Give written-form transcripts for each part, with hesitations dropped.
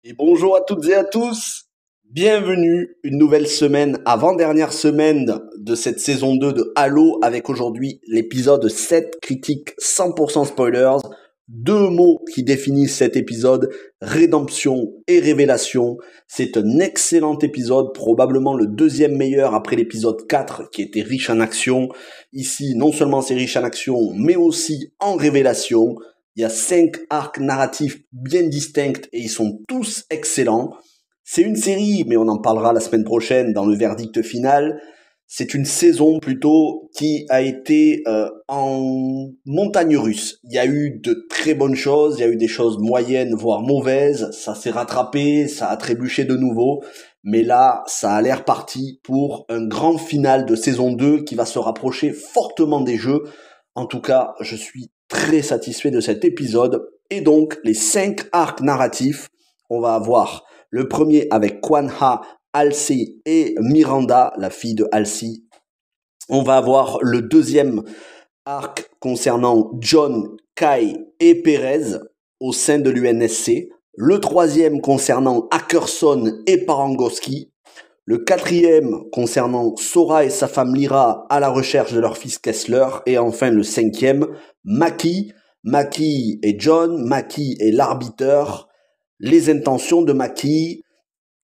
Et bonjour à toutes et à tous. Bienvenue, une nouvelle semaine, avant-dernière semaine de cette saison 2 de Halo, avec aujourd'hui l'épisode 7, critique 100% spoilers. Deux mots qui définissent cet épisode, rédemption et révélation. C'est un excellent épisode, probablement le deuxième meilleur après l'épisode 4 qui était riche en action. Ici, non seulement c'est riche en action, mais aussi en révélation. Il y a 5 arcs narratifs bien distincts et ils sont tous excellents. C'est une série, mais on en parlera la semaine prochaine dans le verdict final. C'est une saison plutôt qui a été en montagne russe. Il y a eu de très bonnes choses, il y a eu des choses moyennes, voire mauvaises. Ça s'est rattrapé, ça a trébuché de nouveau. Mais là, ça a l'air parti pour un grand final de saison 2 qui va se rapprocher fortement des jeux. En tout cas, je suis très satisfait de cet épisode. Et donc, les 5 arcs narratifs, on va avoir le premier avec Kwanha, Halsey et Miranda, la fille de Halsey. On va avoir le deuxième arc concernant John, Kai et Perez au sein de l'UNSC. Le troisième concernant Ackerson et Parangosky. Le quatrième concernant Sora et sa femme Lyra à la recherche de leur fils Kessler. Et enfin le cinquième, Maki. Maki et John, Maki et l'arbiteur. Les intentions de Maki,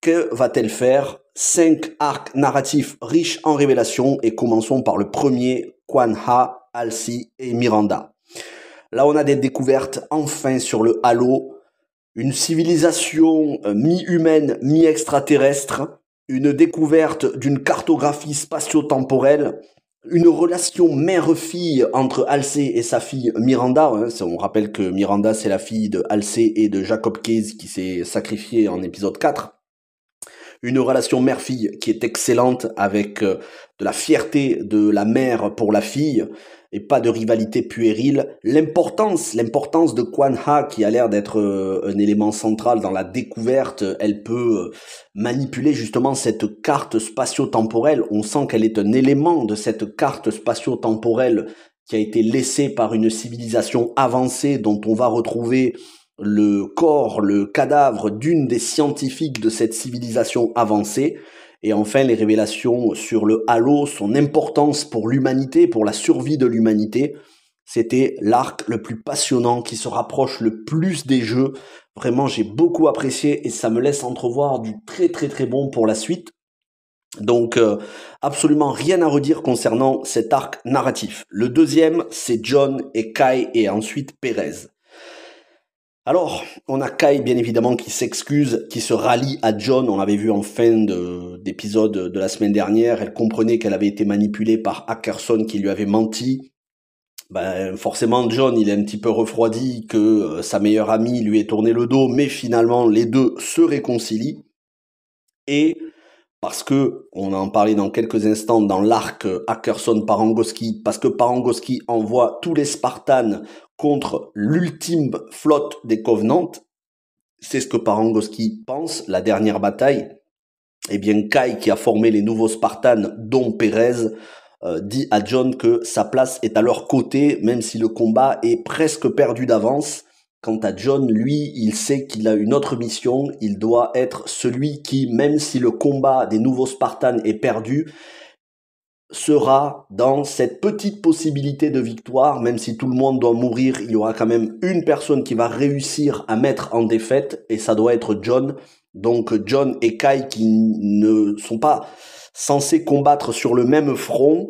que va-t-elle faire? 5 arcs narratifs riches en révélations et commençons par le premier, Kwanha, Halsey et Miranda. Là on a des découvertes enfin sur le Halo, une civilisation mi-humaine, mi-extraterrestre, une découverte d'une cartographie spatio-temporelle, une relation mère-fille entre Halsey et sa fille Miranda. On rappelle que Miranda, c'est la fille de Halsey et de Jacob Case qui s'est sacrifié en épisode 4. Une relation mère-fille qui est excellente avec de la fierté de la mère pour la fille et pas de rivalité puérile. L'importance de Kwanha qui a l'air d'être un élément central dans la découverte, elle peut manipuler justement cette carte spatio-temporelle. On sent qu'elle est un élément de cette carte spatio-temporelle qui a été laissée par une civilisation avancée dont on va retrouver le corps, le cadavre d'une des scientifiques de cette civilisation avancée. Et enfin, les révélations sur le Halo, son importance pour l'humanité, pour la survie de l'humanité. C'était l'arc le plus passionnant qui se rapproche le plus des jeux. Vraiment, j'ai beaucoup apprécié et ça me laisse entrevoir du très très très bon pour la suite. Donc, absolument rien à redire concernant cet arc narratif. Le deuxième, c'est John et Kai et ensuite Perez. Alors, on a Kai, bien évidemment, qui s'excuse, qui se rallie à John. On l'avait vu en fin d'épisode de la semaine dernière. Elle comprenait qu'elle avait été manipulée par Ackerson qui lui avait menti. Ben, forcément, John, il est un petit peu refroidi que sa meilleure amie lui ait tourné le dos, mais finalement, les deux se réconcilient. Et parce que, on en parlait dans quelques instants dans l'arc Ackerson-Parangosky, parce que Parangosky envoie tous les Spartans contre l'ultime flotte des Covenants, c'est ce que Parangosky pense, la dernière bataille, eh bien Kai, qui a formé les nouveaux Spartans, dont Perez, dit à John que sa place est à leur côté, même si le combat est presque perdu d'avance. Quant à John, lui, il sait qu'il a une autre mission, il doit être celui qui, même si le combat des nouveaux Spartans est perdu, sera dans cette petite possibilité de victoire, même si tout le monde doit mourir, il y aura quand même une personne qui va réussir à mettre en défaite, et ça doit être John. Donc John et Kai qui ne sont pas censés combattre sur le même front,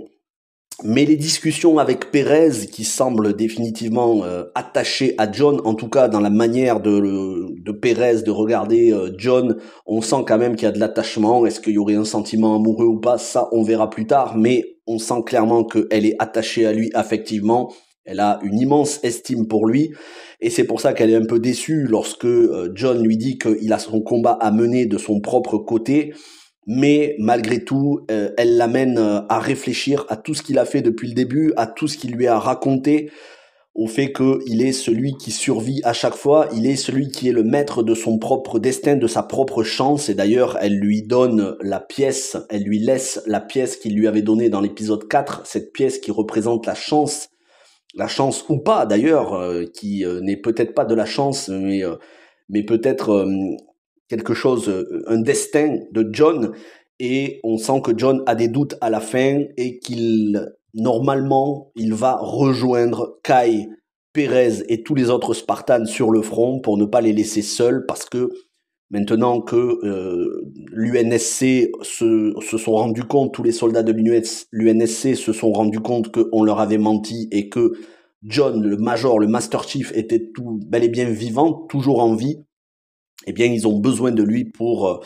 mais les discussions avec Perez, qui semble définitivement attaché à John, en tout cas dans la manière de Perez de regarder John, on sent quand même qu'il y a de l'attachement. Est-ce qu'il y aurait un sentiment amoureux ou pas? Ça, on verra plus tard, mais on sent clairement qu'elle est attachée à lui affectivement. Elle a une immense estime pour lui, et c'est pour ça qu'elle est un peu déçue lorsque John lui dit qu'il a son combat à mener de son propre côté. Mais malgré tout, elle l'amène à réfléchir à tout ce qu'il a fait depuis le début, à tout ce qu'il lui a raconté, au fait qu'il est celui qui survit à chaque fois, il est celui qui est le maître de son propre destin, de sa propre chance, et d'ailleurs elle lui donne la pièce, elle lui laisse la pièce qu'il lui avait donnée dans l'épisode 4, cette pièce qui représente la chance ou pas d'ailleurs, qui n'est peut-être pas de la chance, mais peut-être quelque chose, un destin de John, et on sent que John a des doutes à la fin et normalement, il va rejoindre Kai, Perez et tous les autres Spartans sur le front pour ne pas les laisser seuls, parce que maintenant que l'UNSC se sont rendus compte, tous les soldats de l'UNSC se sont rendus compte qu'on leur avait menti et que John, le Major, le Master Chief, était bel et bien vivant, toujours en vie, eh bien ils ont besoin de lui pour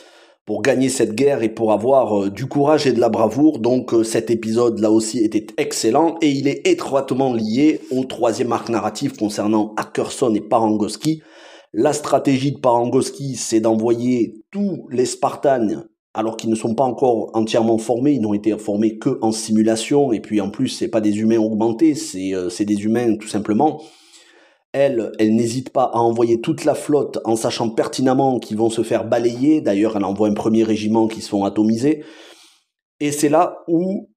gagner cette guerre et pour avoir du courage et de la bravoure. Donc cet épisode là aussi était excellent et il est étroitement lié au troisième arc narratif concernant Ackerson et Parangoski. La stratégie de Parangoski, c'est d'envoyer tous les Spartans, alors qu'ils ne sont pas encore entièrement formés, ils n'ont été formés que en simulation, et puis en plus c'est pas des humains augmentés, c'est des humains tout simplement. Elle n'hésite pas à envoyer toute la flotte en sachant pertinemment qu'ils vont se faire balayer. D'ailleurs, elle envoie un premier régiment qui se font atomiser. Et c'est là où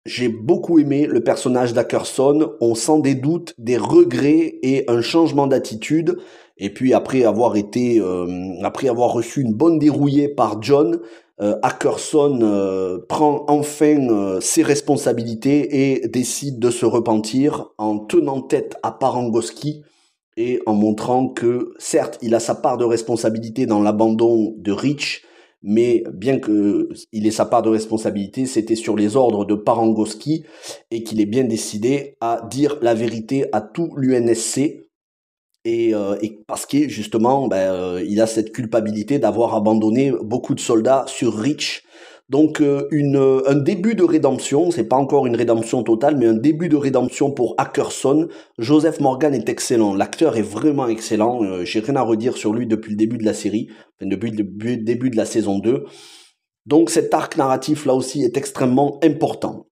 j'ai beaucoup aimé le personnage d'Ackerson. On sent des doutes, des regrets et un changement d'attitude. Et puis après avoir reçu une bonne dérouillée par John, Ackerson prend enfin ses responsabilités et décide de se repentir en tenant tête à Parangoski et en montrant que, certes, il a sa part de responsabilité dans l'abandon de Reach, mais bien qu'il ait sa part de responsabilité, c'était sur les ordres de Parangoski et qu'il est bien décidé à dire la vérité à tout l'UNSC. Et parce que justement, il a cette culpabilité d'avoir abandonné beaucoup de soldats sur Reach. Donc un début de rédemption, c'est pas encore une rédemption totale, mais un début de rédemption pour Ackerson. Joseph Morgan est excellent, l'acteur est vraiment excellent, j'ai rien à redire sur lui depuis le début de la série, depuis le début de la saison 2. Donc cet arc narratif là aussi est extrêmement important.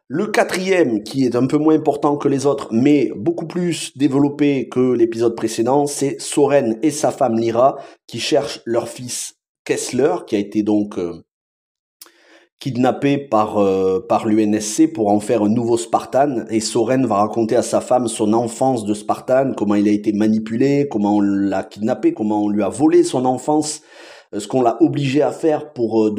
Le quatrième, qui est un peu moins important que les autres, mais beaucoup plus développé que l'épisode précédent, c'est Soren et sa femme Lyra qui cherchent leur fils Kessler, qui a été donc kidnappé par l'UNSC pour en faire un nouveau Spartan. Et Soren va raconter à sa femme son enfance de Spartan, comment il a été manipulé, comment on l'a kidnappé, comment on lui a volé son enfance, ce qu'on l'a obligé à faire pour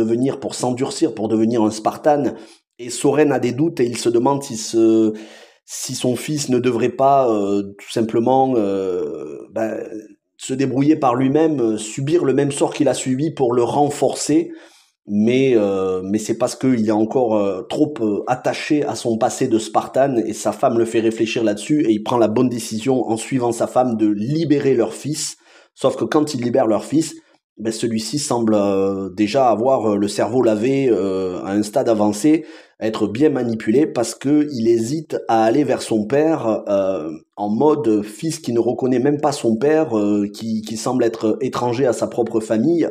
s'endurcir, pour devenir un Spartan. Et Soren a des doutes et il se demande si son fils ne devrait pas tout simplement se débrouiller par lui-même, subir le même sort qu'il a subi pour le renforcer. Mais c'est parce qu'il est encore trop attaché à son passé de Spartan et sa femme le fait réfléchir là-dessus et il prend la bonne décision en suivant sa femme de libérer leur fils. Sauf que quand il libère leur fils, celui-ci semble déjà avoir le cerveau lavé à un stade avancé, être bien manipulé parce que il hésite à aller vers son père en mode fils qui ne reconnaît même pas son père, qui semble être étranger à sa propre famille.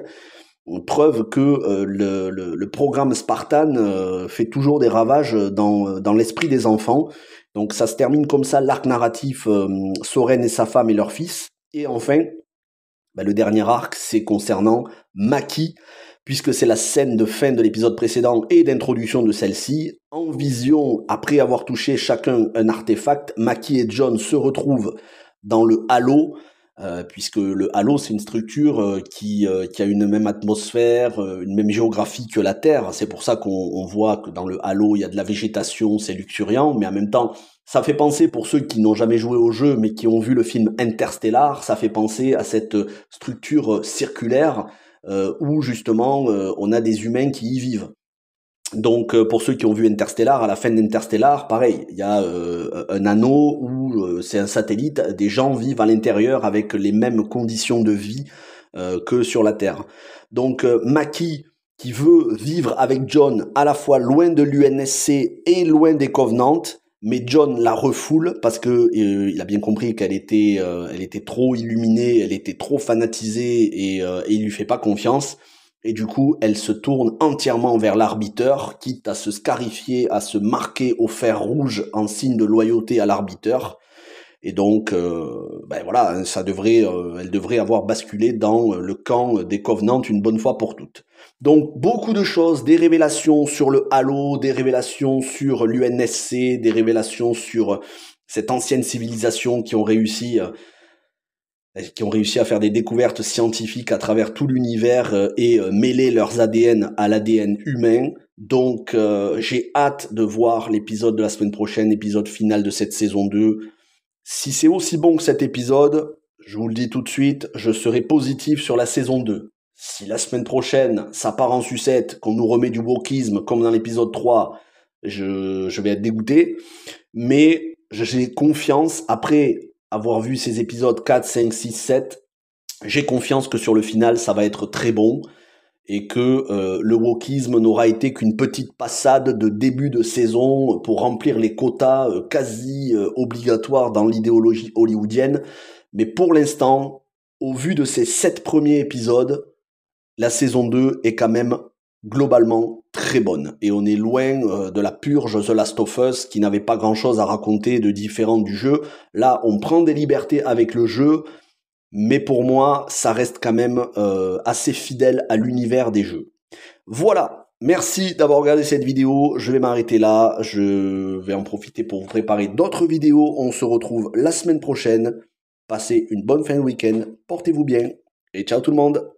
Preuve que le programme Spartan fait toujours des ravages dans l'esprit des enfants. Donc ça se termine comme ça, l'arc narratif Soren et sa femme et leur fils. Et enfin, le dernier arc, c'est concernant Maki, puisque c'est la scène de fin de l'épisode précédent et d'introduction de celle-ci. En vision, après avoir touché chacun un artefact, Maki et John se retrouvent dans le halo, puisque le halo, c'est une structure qui a une même atmosphère, une même géographie que la Terre. C'est pour ça qu'on voit que dans le halo, il y a de la végétation, c'est luxuriant, mais en même temps, ça fait penser, pour ceux qui n'ont jamais joué au jeu, mais qui ont vu le film Interstellar, ça fait penser à cette structure circulaire où justement on a des humains qui y vivent. Donc pour ceux qui ont vu Interstellar, à la fin d'Interstellar, pareil, il y a un anneau où c'est un satellite, des gens vivent à l'intérieur avec les mêmes conditions de vie que sur la Terre. Donc Maki, qui veut vivre avec John à la fois loin de l'UNSC et loin des Covenants, mais John la refoule parce que il a bien compris qu'elle était trop illuminée, elle était trop fanatisée et il lui fait pas confiance. Et du coup, elle se tourne entièrement vers l'arbiteur, quitte à se scarifier, à se marquer au fer rouge en signe de loyauté à l'arbiteur. Et donc, voilà, elle devrait avoir basculé dans le camp des Covenants une bonne fois pour toutes. Donc, beaucoup de choses, des révélations sur le Halo, des révélations sur l'UNSC, des révélations sur cette ancienne civilisation qui ont réussi qui ont réussi à faire des découvertes scientifiques à travers tout l'univers et mêler leurs ADN à l'ADN humain. Donc j'ai hâte de voir l'épisode de la semaine prochaine, épisode final de cette saison 2. Si c'est aussi bon que cet épisode, je vous le dis tout de suite, je serai positif sur la saison 2. Si la semaine prochaine, ça part en sucette, qu'on nous remet du wokisme comme dans l'épisode 3, je vais être dégoûté. Mais j'ai confiance, après avoir vu ces épisodes 4, 5, 6, 7, j'ai confiance que sur le final, ça va être très bon et que le wokisme n'aura été qu'une petite passade de début de saison pour remplir les quotas quasi obligatoires dans l'idéologie hollywoodienne. Mais pour l'instant, au vu de ces 7 premiers épisodes, la saison 2 est quand même globalement très bonne. Et on est loin de la purge The Last of Us qui n'avait pas grand-chose à raconter de différent du jeu. Là, on prend des libertés avec le jeu, mais pour moi, ça reste quand même assez fidèle à l'univers des jeux. Voilà, merci d'avoir regardé cette vidéo, je vais m'arrêter là, je vais en profiter pour vous préparer d'autres vidéos, on se retrouve la semaine prochaine, passez une bonne fin de week-end, portez-vous bien, et ciao tout le monde.